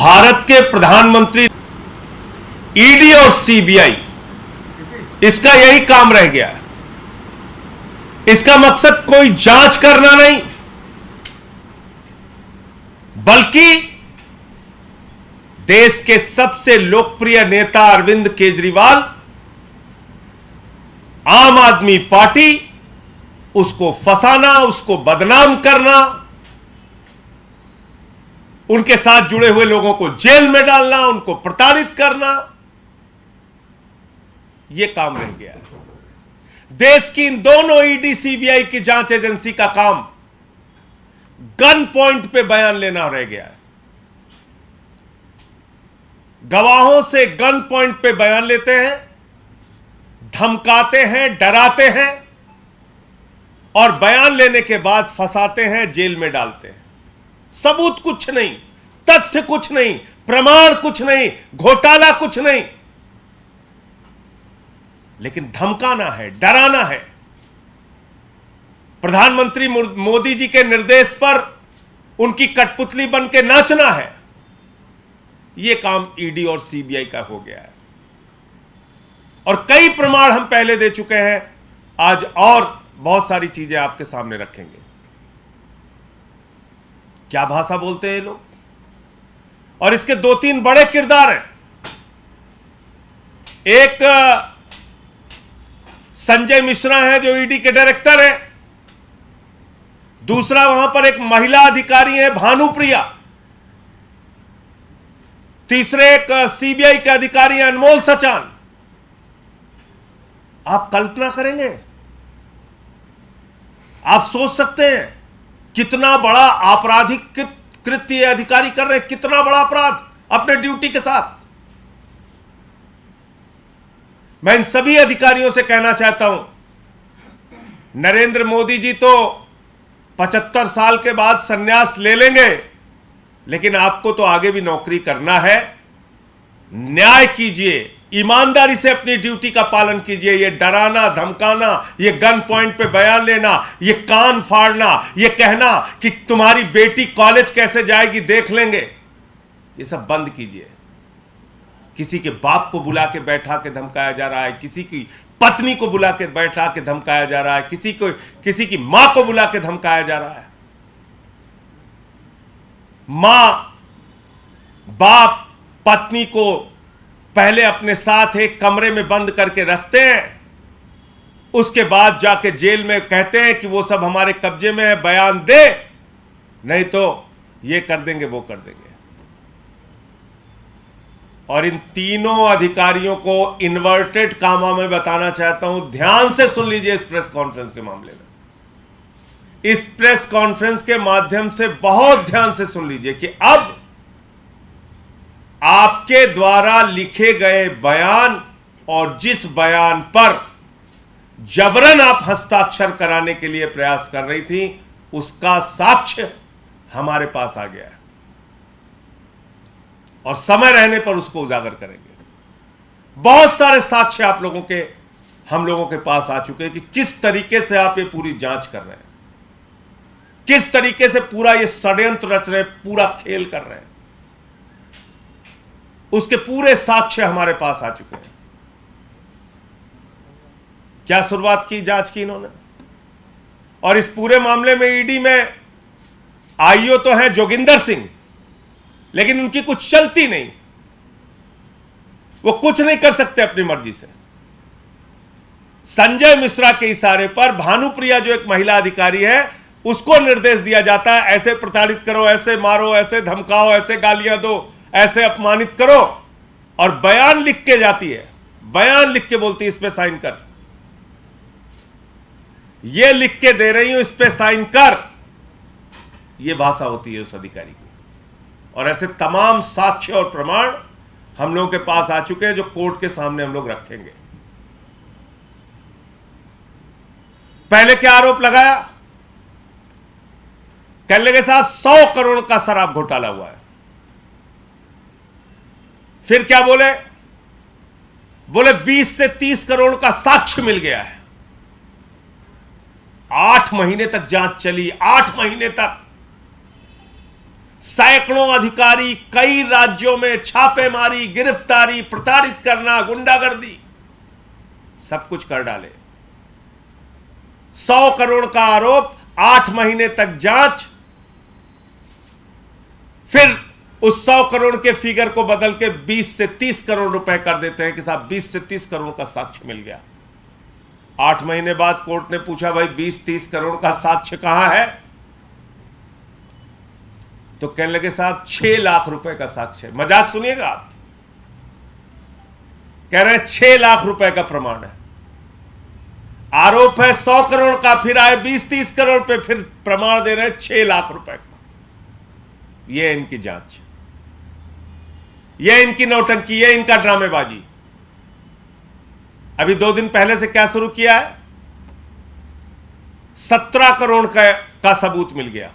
भारत के प्रधानमंत्री, ईडी और सीबीआई, इसका यही काम रह गया है। इसका मकसद कोई जांच करना नहीं, बल्कि देश के सबसे लोकप्रिय नेता अरविंद केजरीवाल, आम आदमी पार्टी, उसको फंसाना, उसको बदनाम करना, उनके साथ जुड़े हुए लोगों को जेल में डालना, उनको प्रताड़ित करना, यह काम रह गया है। देश की इन दोनों ईडी सीबीआई की जांच एजेंसी का काम गन पॉइंट पे बयान लेना रह गया है। गवाहों से गन पॉइंट पे बयान लेते हैं, धमकाते हैं, डराते हैं और बयान लेने के बाद फंसाते हैं, जेल में डालते हैं। सबूत कुछ नहीं, तथ्य कुछ नहीं, प्रमाण कुछ नहीं, घोटाला कुछ नहीं, लेकिन धमकाना है, डराना है। प्रधानमंत्री मोदी जी के निर्देश पर उनकी कठपुतली बन के नाचना है। यह काम ईडी और सीबीआई का हो गया है और कई प्रमाण हम पहले दे चुके हैं। आज और बहुत सारी चीजें आपके सामने रखेंगे। क्या भाषा बोलते हैं ये लोग, और इसके दो तीन बड़े किरदार हैं। एक संजय मिश्रा है जो ईडी के डायरेक्टर है, दूसरा वहां पर एक महिला अधिकारी है भानुप्रिया, तीसरे एक सीबीआई के अधिकारी हैं अनमोल सचान। आप कल्पना करेंगे, आप सोच सकते हैं कितना बड़ा आपराधिक कृत्य ये अधिकारी कर रहे हैं, कितना बड़ा अपराध अपने ड्यूटी के साथ। मैं इन सभी अधिकारियों से कहना चाहता हूं, नरेंद्र मोदी जी तो 75 साल के बाद संन्यास ले लेंगे, लेकिन आपको तो आगे भी नौकरी करना है। न्याय कीजिए, ईमानदारी से अपनी ड्यूटी का पालन कीजिए। ये डराना, धमकाना, ये गन पॉइंट पे बयान लेना, ये कान फाड़ना, ये कहना कि तुम्हारी बेटी कॉलेज कैसे जाएगी देख लेंगे, ये सब बंद कीजिए। किसी के बाप को बुला के बैठा के धमकाया जा रहा है, किसी की पत्नी को बुला के बैठा के धमकाया जा रहा है, किसी की मां को बुला के धमकाया जा रहा है। मां, बाप पत्नी को पहले अपने साथ एक कमरे में बंद करके रखते हैं, उसके बाद जाके जेल में कहते हैं कि वो सब हमारे कब्जे में है, बयान दे, नहीं तो ये कर देंगे, वो कर देंगे। और इन तीनों अधिकारियों को इन्वर्टेड कामा में बताना चाहता हूं, ध्यान से सुन लीजिए इस प्रेस कॉन्फ्रेंस के मामले में। इस प्रेस कॉन्फ्रेंस के माध्यम से बहुत ध्यान से सुन लीजिए कि अब आपके द्वारा लिखे गए बयान और जिस बयान पर जबरन आप हस्ताक्षर कराने के लिए प्रयास कर रही थी, उसका साक्ष्य हमारे पास आ गया है और समय रहने पर उसको उजागर करेंगे। बहुत सारे साक्ष्य आप लोगों के, हम लोगों के पास आ चुके हैं कि किस तरीके से आप ये पूरी जांच कर रहे हैं, किस तरीके से पूरा ये षड्यंत्र रच रहे हैं, पूरा खेल कर रहे हैं। उसके पूरे साक्ष्य हमारे पास आ चुके हैं। क्या शुरुआत की जांच की इन्होंने, और इस पूरे मामले में ईडी में आईओ तो है जोगिंदर सिंह, लेकिन उनकी कुछ चलती नहीं, वो कुछ नहीं कर सकते अपनी मर्जी से। संजय मिश्रा के इशारे पर भानुप्रिया जो एक महिला अधिकारी है, उसको निर्देश दिया जाता है, ऐसे प्रताड़ित करो, ऐसे मारो, ऐसे धमकाओ, ऐसे गालियां दो, ऐसे अपमानित करो, और बयान लिख के जाती है, बयान लिख के बोलती है इस पे साइन कर, ये लिख के दे रही हूं, इस पे साइन कर। ये भाषा होती है उस अधिकारी की। और ऐसे तमाम साक्ष्य और प्रमाण हम लोगों के पास आ चुके हैं जो कोर्ट के सामने हम लोग रखेंगे। पहले क्या आरोप लगाया, कहने लगे साहब 100 करोड़ का शराब घोटाला हुआ है। फिर क्या बोले, 20 से 30 करोड़ का साक्ष्य मिल गया है। 8 महीने तक जांच चली, 8 महीने तक सैकड़ों अधिकारी, कई राज्यों में छापेमारी, गिरफ्तारी, प्रताड़ित करना, गुंडागर्दी, सब कुछ कर डाले। 100 करोड़ का आरोप, 8 महीने तक जांच, फिर उस 100 करोड़ के फिगर को बदल के 20 से 30 करोड़ रुपए कर देते हैं कि साहब 20 से 30 करोड़ का साक्ष्य मिल गया। 8 महीने बाद कोर्ट ने पूछा, भाई 20-30 करोड़ का साक्ष्य कहां है? तो कहने लगे साहब 6 लाख रुपए का साक्ष्य। मजाक सुनिएगा आप, कह रहे हैं 6 लाख रुपए का प्रमाण है। आरोप है 100 करोड़ का, फिर आए 20-30 करोड़ पे, फिर प्रमाण दे रहे हैं 6 लाख रुपए का। यह इनकी जांच, यह इनकी नौटंकी, यह इनका ड्रामेबाजी। अभी 2 दिन पहले से क्या शुरू किया है? 17 करोड़ का सबूत मिल गया।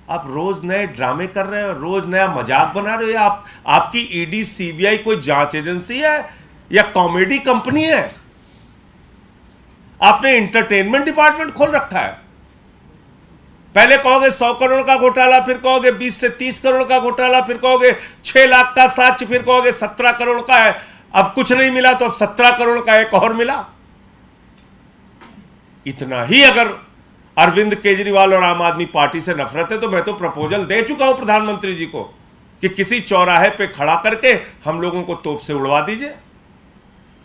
आप रोज नए ड्रामे कर रहे हो, रोज नया मजाक बना रहे हो। आपकी ईडी सीबीआई कोई जांच एजेंसी है या कॉमेडी कंपनी है? आपने इंटरटेनमेंट डिपार्टमेंट खोल रखा है। पहले कहोगे 100 करोड़ का घोटाला, फिर कहोगे 20 से 30 करोड़ का घोटाला, फिर कहोगे 6 लाख का साक्ष्य, फिर कहोगे 17 करोड़ का है। अब कुछ नहीं मिला तो अब 17 करोड़ का एक और मिला। इतना ही अगर अरविंद केजरीवाल और आम आदमी पार्टी से नफरत है तो मैं तो प्रपोजल दे चुका हूं प्रधानमंत्री जी को कि किसी चौराहे पे खड़ा करके हम लोगों को तोप से उड़वा दीजिए।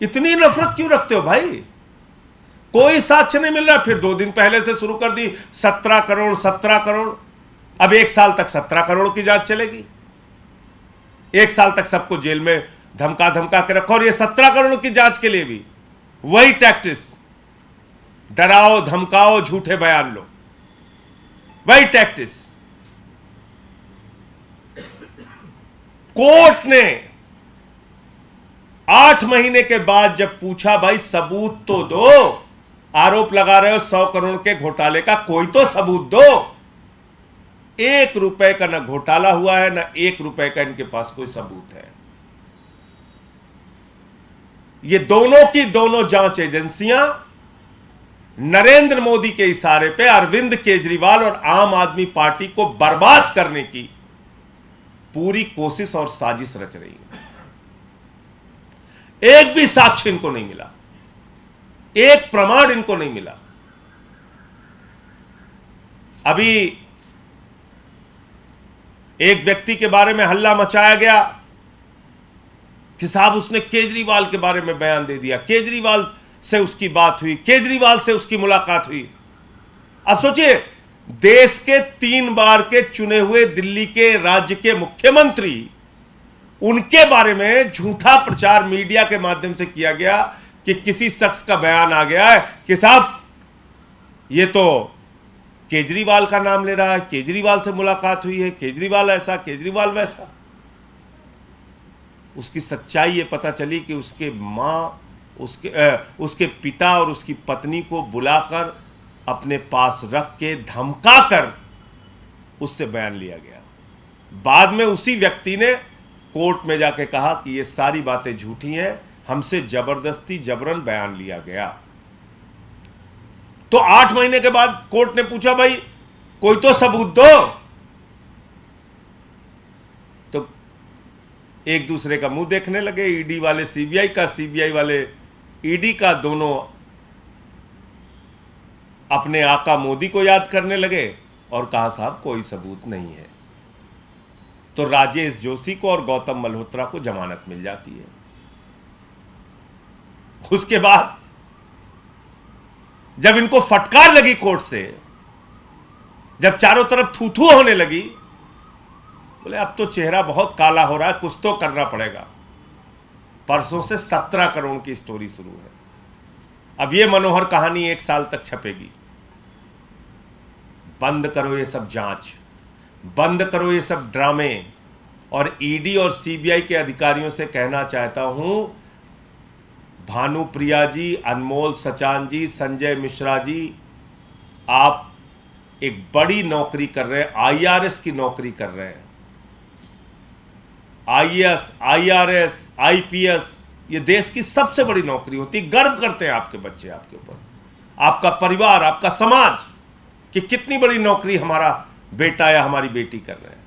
इतनी नफरत क्यों रखते हो भाई? कोई साक्ष्य नहीं मिल रहा, फिर 2 दिन पहले से शुरू कर दी 17 करोड़ 17 करोड़। अब 1 साल तक 17 करोड़ की जांच चलेगी। 1 साल तक सबको जेल में धमका धमका के रखो। और ये 17 करोड़ की जांच के लिए भी वही टैक्टिस, डराओ धमकाओ झूठे बयान लो, वही टैक्टिस। कोर्ट ने 8 महीने के बाद जब पूछा, भाई सबूत तो दो, आरोप लगा रहे हो 100 करोड़ के घोटाले का, कोई तो सबूत दो। 1 रुपए का ना घोटाला हुआ है, ना 1 रुपए का इनके पास कोई सबूत है। ये दोनों की दोनों जांच एजेंसियां नरेंद्र मोदी के इशारे पे अरविंद केजरीवाल और आम आदमी पार्टी को बर्बाद करने की पूरी कोशिश और साजिश रच रही है। एक भी साक्ष्य इनको नहीं मिला, एक प्रमाण इनको नहीं मिला। अभी एक व्यक्ति के बारे में हल्ला मचाया गया कि साहब उसने केजरीवाल के बारे में बयान दे दिया, केजरीवाल से उसकी बात हुई, केजरीवाल से उसकी मुलाकात हुई। अब सोचिए, देश के 3 बार के चुने हुए दिल्ली के राज्य के मुख्यमंत्री, उनके बारे में झूठा प्रचार मीडिया के माध्यम से किया गया कि किसी शख्स का बयान आ गया है कि साहब ये तो केजरीवाल का नाम ले रहा है, केजरीवाल से मुलाकात हुई है, केजरीवाल ऐसा, केजरीवाल वैसा। उसकी सच्चाई ये पता चली कि उसके मां, उसके पिता और उसकी पत्नी को बुलाकर अपने पास रख के धमकाकर उससे बयान लिया गया। बाद में उसी व्यक्ति ने कोर्ट में जाके कहा कि ये सारी बातें झूठी हैं, हमसे जबरदस्ती जबरन बयान लिया गया। तो 8 महीने के बाद कोर्ट ने पूछा, भाई कोई तो सबूत दो। तो एक दूसरे का मुंह देखने लगे, ईडी वाले सीबीआई का, सीबीआई वाले ईडी का, दोनों अपने आका मोदी को याद करने लगे और कहा साहब कोई सबूत नहीं है। तो राजेश जोशी को और गौतम मल्होत्रा को जमानत मिल जाती है। उसके बाद जब इनको फटकार लगी कोर्ट से, जब चारों तरफ थू थू होने लगी, बोले अब तो चेहरा बहुत काला हो रहा है, कुछ तो करना पड़ेगा। परसों से 17 करोड़ की स्टोरी शुरू है। अब ये मनोहर कहानी 1 साल तक छपेगी। बंद करो ये सब जांच, बंद करो ये सब ड्रामे। और ईडी और सीबीआई के अधिकारियों से कहना चाहता हूं, भानुप्रिया जी, अनमोल सचान जी, संजय मिश्रा जी, आप एक बड़ी नौकरी कर रहे हैं, आईआरएस की नौकरी कर रहे हैं। आईएएस, आईआरएस, आईपीएस, ये देश की सबसे बड़ी नौकरी होती है। गर्व करते हैं आपके बच्चे आपके ऊपर, आपका परिवार, आपका समाज, कि कितनी बड़ी नौकरी हमारा बेटा या हमारी बेटी कर रहे हैं,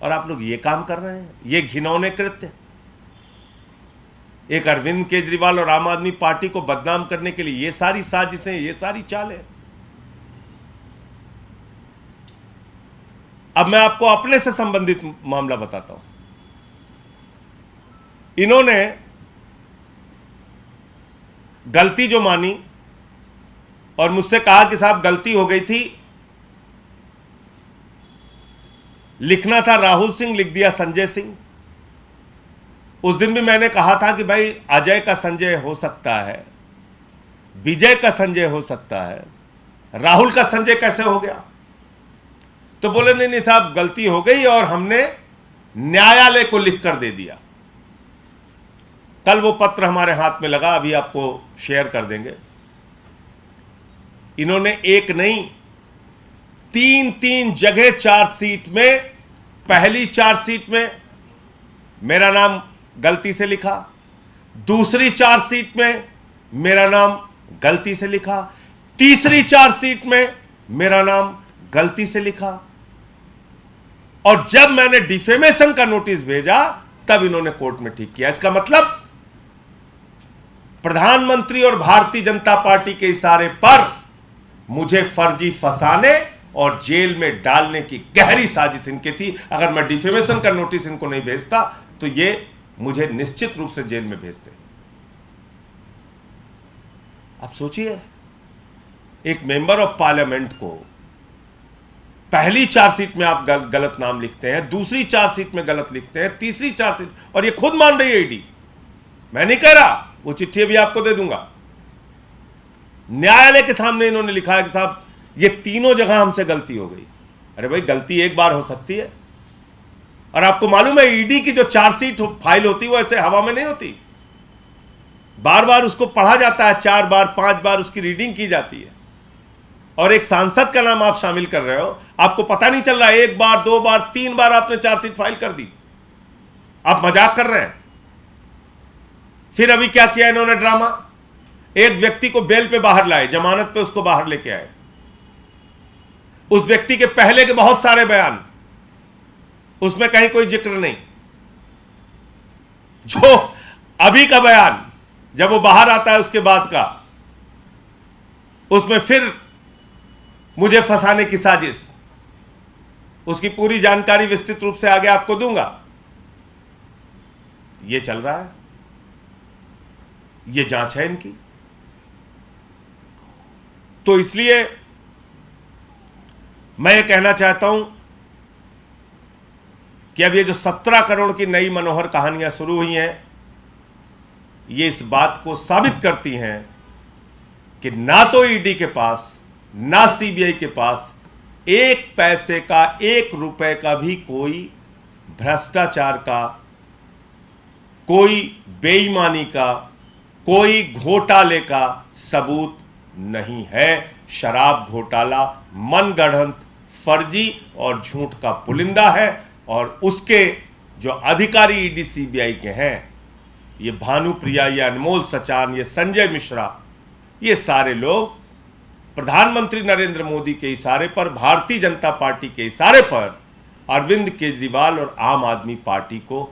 और आप लोग ये काम कर रहे हैं, ये घिनौने कृत्य। एक अरविंद केजरीवाल और आम आदमी पार्टी को बदनाम करने के लिए ये सारी साजिशें, ये सारी चालें। अब मैं आपको अपने से संबंधित मामला बताता हूं। इन्होंने गलती जो मानी और मुझसे कहा कि साहब गलती हो गई थी, लिखना था राहुल सिंह, लिख दिया संजय सिंह। उस दिन भी मैंने कहा था कि भाई अजय का संजय हो सकता है, विजय का संजय हो सकता है, राहुल का संजय कैसे हो गया? तो बोले नहीं नहीं साहब गलती हो गई और हमने न्यायालय को लिख कर दे दिया। कल वो पत्र हमारे हाथ में लगा, अभी आपको शेयर कर देंगे। इन्होंने एक नहीं, तीन जगह चार्जशीट में, पहली चार्जशीट में मेरा नाम गलती से लिखा, दूसरी चार्जशीट में मेरा नाम गलती से लिखा, तीसरी चार्जशीट में मेरा नाम गलती से लिखा, और जब मैंने डिफेमेशन का नोटिस भेजा तब इन्होंने कोर्ट में ठीक किया। इसका मतलब प्रधानमंत्री और भारतीय जनता पार्टी के इशारे पर मुझे फर्जी फंसाने और जेल में डालने की गहरी साजिश इनकी थी। अगर मैं डिफेमेशन का नोटिस इनको नहीं भेजता तो ये मुझे निश्चित रूप से जेल में भेजते। आप सोचिए, एक मेंबर ऑफ पार्लियामेंट को पहली चार्जशीट में आप गलत नाम लिखते हैं, दूसरी चार्जशीट में गलत लिखते हैं, तीसरी चार्जशीट, और ये खुद मान रही है ईडी, मैं नहीं कह रहा, वो चिट्ठी भी आपको दे दूंगा। न्यायालय के सामने इन्होंने लिखा है कि साहब ये तीनों जगह हमसे गलती हो गई। अरे भाई गलती एक बार हो सकती है, और आपको मालूम है ईडी की जो चार्जशीट फाइल होती है वो ऐसे हवा में नहीं होती, बार बार उसको पढ़ा जाता है, 4 बार 5 बार उसकी रीडिंग की जाती है। और एक सांसद का नाम आप शामिल कर रहे हो, आपको पता नहीं चल रहा, 1 बार 2 बार 3 बार आपने चार्जशीट फाइल कर दी, आप मजाक कर रहे हैं। फिर अभी क्या किया इन्होंने ड्रामा, एक व्यक्ति को बेल पे बाहर लाए, जमानत पे उसको बाहर लेके आए, उस व्यक्ति के पहले के बहुत सारे बयान, उसमें कहीं कोई जिक्र नहीं, जो अभी का बयान जब वो बाहर आता है उसके बाद का, उसमें फिर मुझे फंसाने की साजिश। उसकी पूरी जानकारी विस्तृत रूप से आगे आपको दूंगा। ये चल रहा है, ये जांच है इनकी। तो इसलिए मैं ये कहना चाहता हूं कि अब ये जो 17 करोड़ की नई मनोहर कहानियां शुरू हुई हैं, ये इस बात को साबित करती हैं कि ना तो ईडी के पास ना सीबीआई के पास 1 पैसे का, 1 रुपए का भी कोई भ्रष्टाचार का, कोई बेईमानी का, कोई घोटाले का सबूत नहीं है। शराब घोटाला मनगढ़ंत, फर्जी और झूठ का पुलिंदा है, और उसके जो अधिकारी ईडी सीबीआई के हैं, ये भानुप्रिया, ये अनमोल सचान, ये संजय मिश्रा, ये सारे लोग प्रधानमंत्री नरेंद्र मोदी के इशारे पर, भारतीय जनता पार्टी के इशारे पर अरविंद केजरीवाल और आम आदमी पार्टी को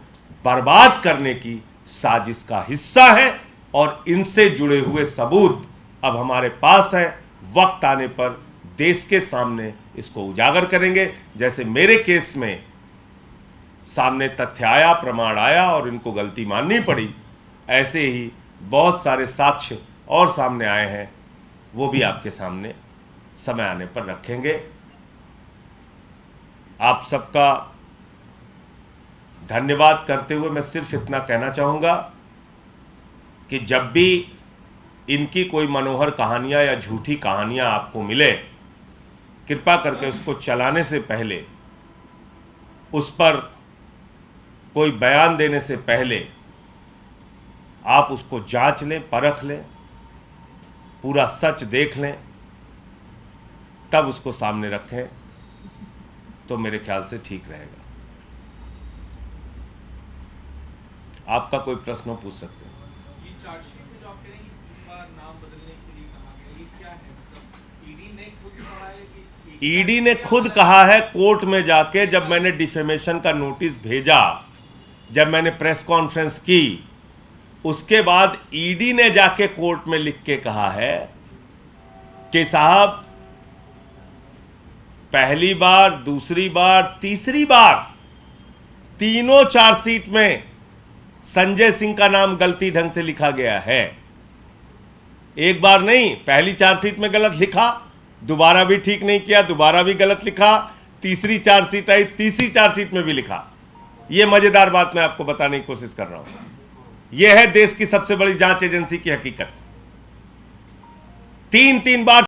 बर्बाद करने की साजिश का हिस्सा है। और इनसे जुड़े हुए सबूत अब हमारे पास हैं, वक्त आने पर देश के सामने इसको उजागर करेंगे। जैसे मेरे केस में सामने तथ्य आया, प्रमाण आया और इनको गलती माननी पड़ी, ऐसे ही बहुत सारे साक्ष्य और सामने आए हैं, वो भी आपके सामने समय आने पर रखेंगे। आप सबका धन्यवाद करते हुए मैं सिर्फ इतना कहना चाहूँगा कि जब भी इनकी कोई मनोहर कहानियाँ या झूठी कहानियाँ आपको मिले, कृपा करके उसको चलाने से पहले, उस पर कोई बयान देने से पहले आप उसको जांच लें, परख लें, पूरा सच देख लें, तब उसको सामने रखें, तो मेरे ख्याल से ठीक रहेगा। आपका कोई प्रश्न पूछ सकते हैं। ये चार्जशीट में जो आप कह रहे हैं कि नाम बदलने के लिए कहा गया, ये क्या है? मतलब ईडी ने खुद कहा है कोर्ट में जाके, जब मैंने डिफेमेशन का नोटिस भेजा, जब मैंने प्रेस कॉन्फ्रेंस की, उसके बाद ईडी ने जाके कोर्ट में लिख के कहा है कि साहब पहली बार, दूसरी बार, तीसरी बार तीनों चार्जशीट में संजय सिंह का नाम गलती ढंग से लिखा गया है। एक बार नहीं, पहली चार्जशीट में गलत लिखा, दोबारा भी ठीक नहीं किया, दोबारा भी गलत लिखा, तीसरी चार्जशीट आई, तीसरी चार्जशीट में भी लिखा। यह मजेदार बात मैं आपको बताने की कोशिश कर रहा हूं। यह है देश की सबसे बड़ी जांच एजेंसी की हकीकत। तीन बार